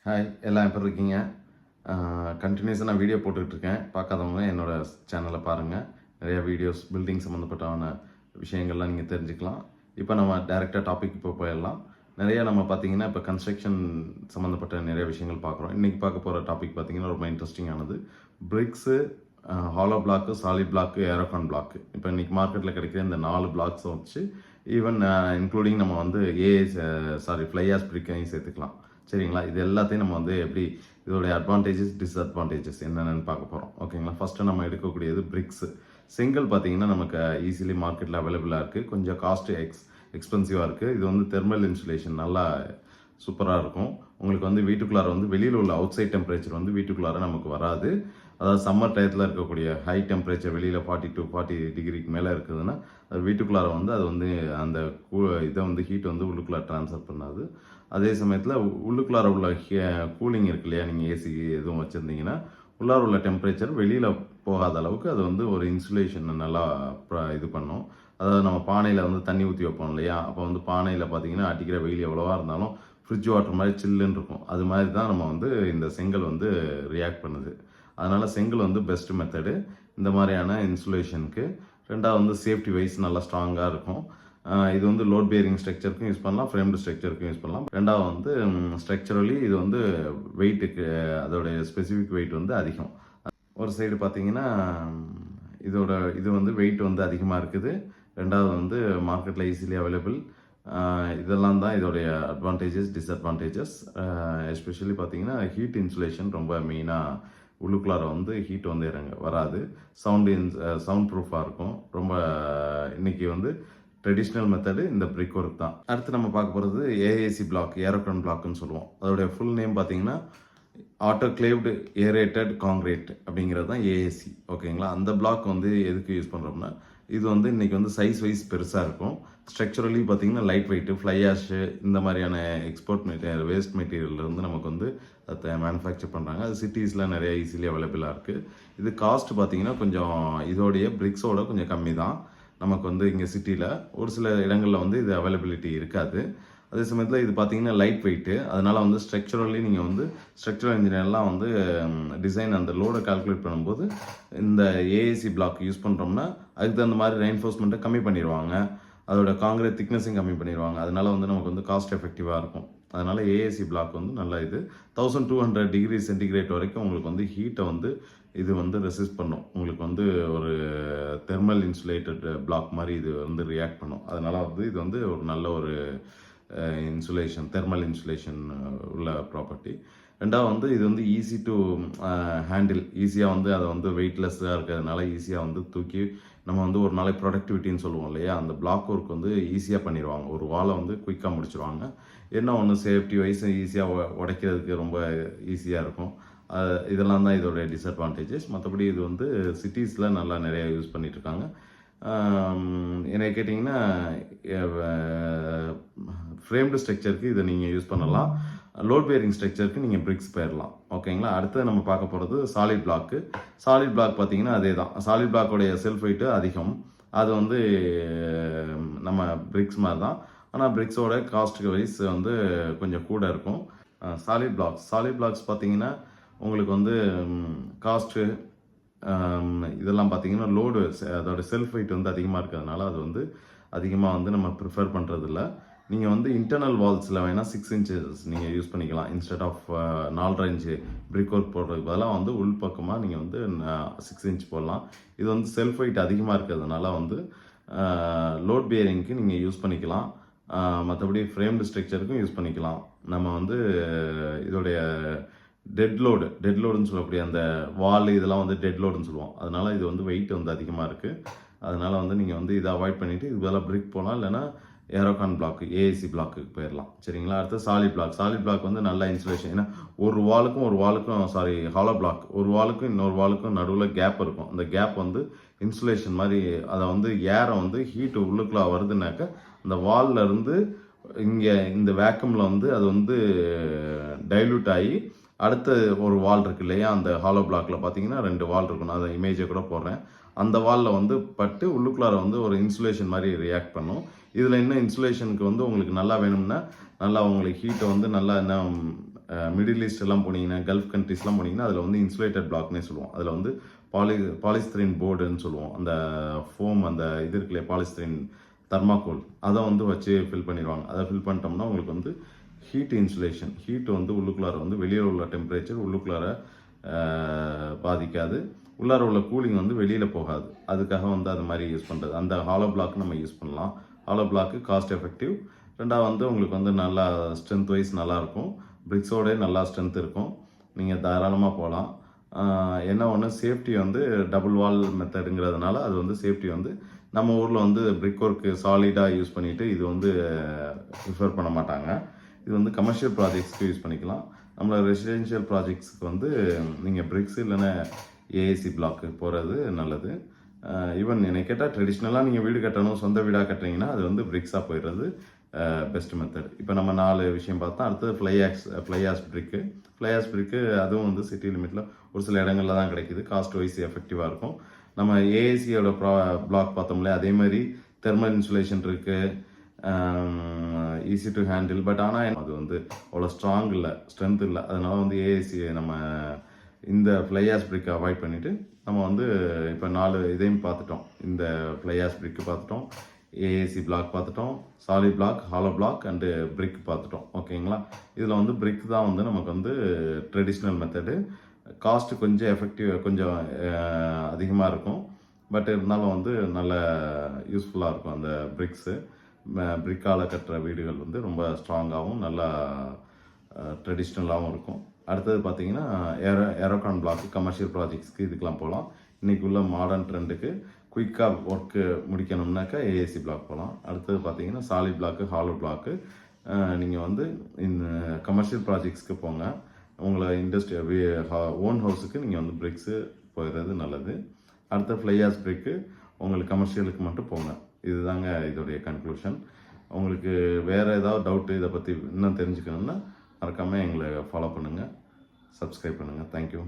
Hi, எல்லாம் எப்படி இருக்கீங்க? கண்டினியூஸாக நான் வீடியோ போட்டுட்ருக்கேன். பார்க்காதவங்க என்னோட சேனலை பாருங்கள். நிறைய வீடியோஸ் பில்டிங் சம்மந்தப்பட்டமான விஷயங்கள்லாம் நீங்கள் தெரிஞ்சுக்கலாம். இப்போ நம்ம டைரெக்டாக டாபிக் போயிடலாம். நிறைய நம்ம பார்த்தீங்கன்னா இப்போ கன்ஸ்ட்ரக்ஷன் சம்மந்தப்பட்ட நிறைய விஷயங்கள் பார்க்குறோம். இன்றைக்கி பார்க்க போகிற டாபிக் பார்த்தீங்கன்னா ரொம்ப இன்ட்ரெஸ்டிங்கானது. Bricks, hollow block, solid block, Aerocon block. இப்போ இன்றைக்கி மார்க்கெட்டில் கிடைக்கிற இந்த 4 பிளாக்ஸை வச்சு ஈவன் இன்க்ளூடிங் நம்ம வந்து ஃப்ளை ஆஷ் பிரிக்கையும் சேர்த்துக்கலாம். சரிங்களா? இது எல்லாத்தையும் நம்ம வந்து எப்படி இதோடைய அட்வான்டேஜஸ், டிஸ்அட்வான்டேஜஸ் என்னென்னு பார்க்க போகிறோம். ஓகேங்களா? ஃபஸ்ட்டு நம்ம எடுக்கக்கூடியது பிரிக்ஸு. செங்கல் பார்த்தீங்கன்னா நமக்கு ஈஸிலி மார்க்கெட்டில் அவைலபிளாக இருக்குது. கொஞ்சம் காஸ்ட்டு எக்ஸ்பென்சிவாக இருக்குது. இது வந்து தெர்மல் இன்சுலேஷன் நல்லா சூப்பராக இருக்கும். உங்களுக்கு வந்து வீட்டுக்குள்ளார வந்து வெளியில் உள்ள அவுட் சைட் டெம்பரேச்சர் வந்து வீட்டுக்குள்ளார நமக்கு வராது. அதாவது சம்மர் டயத்தில் இருக்கக்கூடிய ஹை டெம்பரேச்சர் வெளியில் 40 டிகிரிக்கு மேலே இருக்குதுன்னா அது வீட்டுக்குள்ளார வந்து அது வந்து அந்த இதை வந்து ஹீட் வந்து உள்ளுக்குள்ளார ட்ரான்ஸ்ஃபர் பண்ணாது. அதே சமயத்தில் உள்ளுக்குள்ளார உள்ள கூலிங் இருக்கு இல்லையா, நீங்கள் ஏசி எதுவும் வச்சுருந்தீங்கன்னா உள்ளார உள்ள டெம்பரேச்சர் வெளியில் போகாத அளவுக்கு அது வந்து ஒரு இன்சுலேஷன் நல்லா இது பண்ணும். அதாவது நம்ம பானையில் வந்து தண்ணி ஊற்றி வைப்போம் இல்லையா, அப்போ வந்து பானையில் பார்த்தீங்கன்னா அடிக்கிற வெயில் எவ்வளோவா இருந்தாலும் ஃப்ரிட்ஜ் வாட்டர் மாதிரி சில்லுன்னு இருக்கும். அது மாதிரி தான் நம்ம வந்து இந்த செங்கல் வந்து ரியாக்ட் பண்ணுது. அதனால் செங்கல் வந்து பெஸ்ட் மெத்தடு இந்த மாதிரியான இன்சுலேஷனுக்கு. ரெண்டாவது வந்து சேஃப்டி வைஸ் நல்லா ஸ்ட்ராங்காக இருக்கும். இது வந்து லோட் பேரிங் ஸ்ட்ரக்சருக்கும் யூஸ் பண்ணலாம், ஃப்ரேம்டு ஸ்ட்ரக்சருக்கும் யூஸ் பண்ணலாம். ரெண்டாவது வந்து ஸ்ட்ரக்சரலி இது வந்து வெயிட்டுக்கு அதோடைய ஸ்பெசிஃபிக் வெயிட் வந்து அதிகம். ஒரு சைடு பார்த்தீங்கன்னா இது வந்து வெயிட் வந்து அதிகமாக இருக்குது. ரெண்டாவது வந்து மார்க்கெட்டில் ஈஸிலி அவைலபிள். இதெல்லாம் தான் இதோடைய அட்வான்டேஜஸ், டிஸ்அட்வான்டேஜஸ். எஸ்பெஷலி பார்த்தீங்கன்னா ஹீட் இன்சுலேஷன் ரொம்ப மெயினாக. உள்ளுக்குள்ளார வந்து ஹீட் வந்து வராது. சவுண்ட் ப்ரூஃபாக இருக்கும். ரொம்ப இன்னைக்கு வந்து ட்ரெடிஷ்னல் மெத்தடு இந்த பிரிக் ஒர்க் தான். அடுத்து நம்ம பார்க்க போகிறது ஏஏசி பிளாக், ஏரோகான் பிளாக்னு சொல்லுவோம். அதோடைய ஃபுல் நேம் பார்த்தீங்கன்னா ஆட்டோக்ளேவ்டு ஏரேட்டட் காங்கிரீட் அப்படிங்கிறது தான் ஏஏசி. ஓகேங்களா? அந்த பிளாக் வந்து எதுக்கு யூஸ் பண்ணுறோம்னா, இது வந்து இன்றைக்கி வந்து சைஸ் வைஸ் பெருசாக இருக்கும். ஸ்ட்ரக்சரலி பார்த்தீங்கன்னா லைட் வெயிட்டு, ஃப்ளை ஆஷு இந்த மாதிரியான எக்ஸ்போர்ட் மெட்டீரியல், வேஸ்ட் மெட்டீரியல்லேருந்து நமக்கு வந்து அதை மேனுஃபேக்சர் பண்ணுறாங்க. அது சிட்டிஸில் நிறைய ஈஸிலி அவைலபிளாக இருக்குது. இது காஸ்ட் பார்த்தீங்கன்னா கொஞ்சம் இதோடைய பிரிக்ஸோட கொஞ்சம் கம்மி தான். நமக்கு வந்து இங்கே சிட்டியில் ஒரு சில இடங்களில் வந்து இது அவைலபிலிட்டி இருக்காது. அதே சமயத்தில் இது பார்த்தீங்கன்னா லைட் வெயிட்டு. அதனால் வந்து ஸ்ட்ரக்சரலி நீங்கள் வந்து ஸ்ட்ரக்சரல் இன்ஜினியர்லாம் வந்து டிசைன் அந்த லோடை கால்குலேட் பண்ணும்போது இந்த ஏஏசி பிளாக் யூஸ் பண்ணுறோம்னா அதுக்கு தகுந்த மாதிரி ரெயின்ஃபோர்ஸ்மெண்ட்டை கம்மி பண்ணிடுவாங்க. அதோட காங்கிரீட் திக்னஸையும் கம்மி பண்ணிடுவாங்க. அதனால வந்து நமக்கு வந்து காஸ்ட் எஃபெக்டிவாக இருக்கும். அதனால் ஏஏசி பிளாக் வந்து நல்ல இது 1200 டிகிரி சென்டிகிரேட் வரைக்கும் உங்களுக்கு வந்து ஹீட்டை வந்து இது வந்து ரெசிஸ்ட் பண்ணும். உங்களுக்கு வந்து ஒரு தெர்மல் இன்சுலேட்டட் பிளாக் மாதிரி இது வந்து ரியாக்ட் பண்ணும். அதனால் வந்து இது வந்து ஒரு நல்ல ஒரு இன்சுலேஷன், தெர்மல் இன்சுலேஷன் உள்ள ப்ராப்பர்ட்டி. ரெண்டாவது வந்து இது வந்து ஈஸி டு ஹேண்டில். ஈஸியாக வந்து அதை வந்து வெயிட்லெஸ்ஸாக இருக்கிறதுனால ஈஸியாக வந்து தூக்கி நம்ம வந்து ஒரு நாளைக்கு ப்ரொடக்டிவிட்டின்னு சொல்லுவோம் இல்லையா, அந்த பிளாக் ஒர்க் வந்து ஈஸியாக பண்ணிடுவாங்க. ஒரு வாலை வந்து குயிக்காக முடிச்சிடுவாங்க. என்ன ஒன்று சேஃப்டி வைஸ் ஈஸியாக உடைக்கிறதுக்கு ரொம்ப ஈஸியாக இருக்கும். இதெல்லாம் தான் இதோடைய டிஸ்அட்வான்டேஜஸ். மற்றபடி இது வந்து சிட்டிஸில் நல்லா நிறையா யூஸ் பண்ணிகிட்ருக்காங்க. என்னை கேட்டிங்கன்னா ஃப்ரேம்டு ஸ்ட்ரக்சருக்கு இதை நீங்கள் யூஸ் பண்ணலாம். லோட் பேரிங் ஸ்ட்ரக்சருக்கு நீங்கள் பிரிக்ஸ் போயிடலாம். ஓகேங்களா? அடுத்து நம்ம பார்க்க போகிறது சாலிட் பிளாக்கு. சாலிட் பிளாக் பார்த்தீங்கன்னா அதே தான். சாலிட் பிளாக்கோடைய செல்ஃப் வெயிட்டு அதிகம். அது வந்து நம்ம பிரிக்ஸ் மாதிரி தான். ஆனால் பிரிக்ஸோட காஸ்ட்டுக்கு வைஸ் வந்து கொஞ்சம் கூட இருக்கும். சாலிட் பிளாக்ஸ் பார்த்தீங்கன்னா உங்களுக்கு வந்து காஸ்ட்டு இதெல்லாம் பார்த்தீங்கன்னா லோடு அதோட செல்ஃப் வெயிட் வந்து அதிகமாக இருக்கிறதுனால அது வந்து அதிகமாக வந்து நம்ம ப்ரிஃபர் பண்ணுறதில்ல. நீங்கள் வந்து இன்டர்னல் வால்ஸில் வேணால் 6 இன்ச்சஸ் நீங்கள் யூஸ் பண்ணிக்கலாம். Instead of 4.5 inch brick work போடுறதுக்கு பதிலாக வந்து உள் பக்கமாக நீங்கள் வந்து 6 இன்ச் போடலாம். இது வந்து செல்ஃப் வெயிட் அதிகமாக இருக்கிறதுனால வந்து லோட் பேரிங்க்கு நீங்கள் யூஸ் பண்ணிக்கலாம். மற்றபடி ஃப்ரேம்டு ஸ்ட்ரக்சருக்கும் யூஸ் பண்ணிக்கலாம். நம்ம வந்து இதோடைய டெட் லோடுன்னு சொல்லக்கூடிய அந்த வால் இதெல்லாம் வந்து டெட் லோடுன்னு சொல்லுவோம். அதனால் இது வந்து வெயிட் வந்து அதிகமாக இருக்குது. அதனால் வந்து நீங்கள் வந்து இதை அவாய்ட் பண்ணிவிட்டு இது பதிலாக பிரிக் போகலாம். இல்லைன்னா ஏரோகான் பிளாக், ஏஏசி பிளாக்குக்கு போயிடலாம். சரிங்களா? அடுத்து சாலிட் பிளாக் வந்து நல்ல இன்சுலேஷன். ஏன்னா ஒரு வாலுக்கும் ஹாலோ பிளாக் ஒரு வாலுக்கும் இன்னொரு வாலுக்கும் நடுவில் கேப் இருக்கும். அந்த கேப் வந்து இன்சுலேஷன் மாதிரி அதை வந்து ஏரை வந்து ஹீட்டு உள்ளுக்குள்ளே வருதுனாக்க அந்த வாலில் இருந்து இங்கே இந்த வேக்கமில் வந்து அது வந்து டைல்யூட் ஆகி அடுத்த ஒரு வால் இருக்கு இல்லையா, அந்த ஹாலோ பிளாக்கில் பார்த்தீங்கன்னா 2 வால் இருக்கும். நான் அதை இமேஜை கூட போடுறேன். அந்த வாலில் வந்து பட்டு உள்ளுக்குள்ளார வந்து ஒரு இன்சுலேஷன் மாதிரி ரியாக்ட் பண்ணும். இதில் இன்னும் இன்சுலேஷனுக்கு வந்து உங்களுக்கு நல்லா வேணும்னா நல்லா உங்களுக்கு ஹீட்டை வந்து நல்லா என்ன மிடில் ஈஸ்ட் எல்லாம் போனீங்கன்னா, கல்ஃப் கண்ட்ரீஸ்லாம் போனீங்கன்னா அதில் வந்து இன்சுலேட்டட் பிளாக்னே சொல்லுவோம். அதில் வந்து பாலிஸ்திரீன் போர்டுன்னு சொல்லுவோம். அந்த ஃபோம் அந்த இது இருக்குல்லையே பாலிஸ்திரீன் தர்மாக்கோல் அதை வந்து வச்சு ஃபில் பண்ணிடுவாங்க. அதை ஃபில் பண்ணிட்டோம்னா உங்களுக்கு வந்து ஹீட் இன்சுலேஷன், ஹீட் வந்து உள்ளுக்குள்ளார வந்து வெளியில் உள்ள டெம்பரேச்சர் உள்ளுக்குள்ளார பாதிக்காது, உள்ளார உள்ள கூலிங் வந்து வெளியில் போகாது. அதுக்காக வந்து அது மாதிரி யூஸ் பண்ணுறது. அந்த ஹாலோ பிளாக் நம்ம யூஸ் பண்ணலாம். ஹாலோ பிளாக்கு காஸ்ட் எஃபெக்டிவ். ரெண்டாவது வந்து உங்களுக்கு வந்து நல்லா ஸ்ட்ரென்த் வைஸ் நல்லாயிருக்கும். பிரிக்ஸோடே நல்லா ஸ்ட்ரென்த் இருக்கும். நீங்கள் தாராளமாக போகலாம். என்ன ஒன்று சேஃப்டி வந்து டபுள் வால் மெத்தடுங்கிறதுனால அது வந்து சேஃப்டி வந்து நம்ம ஊரில் வந்து பிரிக் ஒர்க்கு சாலிடாக யூஸ் பண்ணிவிட்டு இது வந்து ப்ரிஃபர் பண்ண மாட்டாங்க. இது வந்து கமர்ஷியல் ப்ராஜெக்ட்ஸ்க்கு யூஸ் பண்ணிக்கலாம். நம்மளோட ரெசிடென்ஷியல் ப்ராஜெக்ட்ஸ்க்கு வந்து நீங்கள் பிரிக்ஸ் இல்லைன்னா ஏஏசி பிளாக்கு போகிறது நல்லது. ஈவன் என்னை கேட்டால் ட்ரெடிஷ்னலாக நீங்கள் வீடு கட்டணும், சொந்த வீடாக கட்டுறீங்கன்னா அது வந்து பிரிக்ஸாக போயிடுறது பெஸ்ட் மெத்தட். இப்போ நம்ம 4 விஷயம் பார்த்தோம். அடுத்தது ஃப்ளைஆஷ் பிரிக்கு. ஃப்ளைஆஷ் பிரிக்கு அதுவும் வந்து சிட்டி லிமிட்டில் ஒரு சில இடங்களில் தான் கிடைக்கிது. காஸ்ட் வைஸ் எஃபெக்டிவாக இருக்கும். நம்ம ஏஏசியோட பிளாக் பார்த்தோம்ல, அதே மாதிரி தெர்மல் இன்சுலேஷன் இருக்குது, ஈஸி டு ஹேண்டில். பட் ஆனால் அது வந்து அவ்வளோ ஸ்ட்ராங் இல்லை, ஸ்ட்ரென்த் இல்லை. அதனால வந்து ஏஏசி நம்ம இந்த ஃப்ளைஆஷ் பிரிக்கை அவாய்ட் பண்ணிவிட்டு நம்ம வந்து இப்போ 4 இதையும் பார்த்துட்டோம். இந்த ஃப்ளைஆஷ் பிரிக்கு பார்த்துட்டோம், ஏஏசி பிளாக் பார்த்துட்டோம், solid block, hollow block and brick பார்த்துட்டோம். ஓகேங்களா? இதில் வந்து பிரிக் தான் வந்து நமக்கு வந்து ட்ரெடிஷ்னல் மெத்தடு. காஸ்ட்டு கொஞ்சம் எஃபெக்டிவ், கொஞ்சம் அதிகமாக இருக்கும். பட் இருந்தாலும் வந்து நல்ல யூஸ்ஃபுல்லாக இருக்கும். அந்த பிரிக்ஸு பிரிக்கால் கட்டுற வீடுகள் வந்து ரொம்ப ஸ்ட்ராங்காகவும் நல்லா ட்ரெடிஷ்னலாகவும் இருக்கும். அடுத்தது பார்த்தீங்கன்னா ஏரோகான் பிளாக்கு கமர்ஷியல் ப்ராஜெக்ட்ஸ்க்கு இதுக்கெலாம் போகலாம். இன்றைக்கி உள்ள மாடர்ன் ட்ரெண்டுக்கு குயிக்காக ஒர்க்கு முடிக்கணும்னாக்கா ஏஏசி பிளாக் போகலாம். அடுத்தது பார்த்தீங்கன்னா சாலிட் பிளாக்கு, ஹாலோ பிளாக்கு. நீங்கள் வந்து இந்த கமர்ஷியல் ப்ராஜெக்ட்ஸ்க்கு போங்க. உங்களை இண்டஸ்ட்ரி ஓன் ஹவுஸுக்கு நீங்கள் வந்து பிரிக்ஸு போயிடுறது நல்லது. அடுத்த ஃப்ளைஆஷ் பிரிக்கு உங்களுக்கு கமர்ஷியலுக்கு மட்டும் போங்க. இதுதாங்க இதோடைய கன்க்ளூஷன். உங்களுக்கு வேறு ஏதாவது டவுட்டு இதை பற்றி இன்னும் தெரிஞ்சுக்கணுன்னா மறக்காமல் எங்களை ஃபாலோ பண்ணுங்கள், சப்ஸ்கிரைப் பண்ணுங்கள். தேங்க்யூ.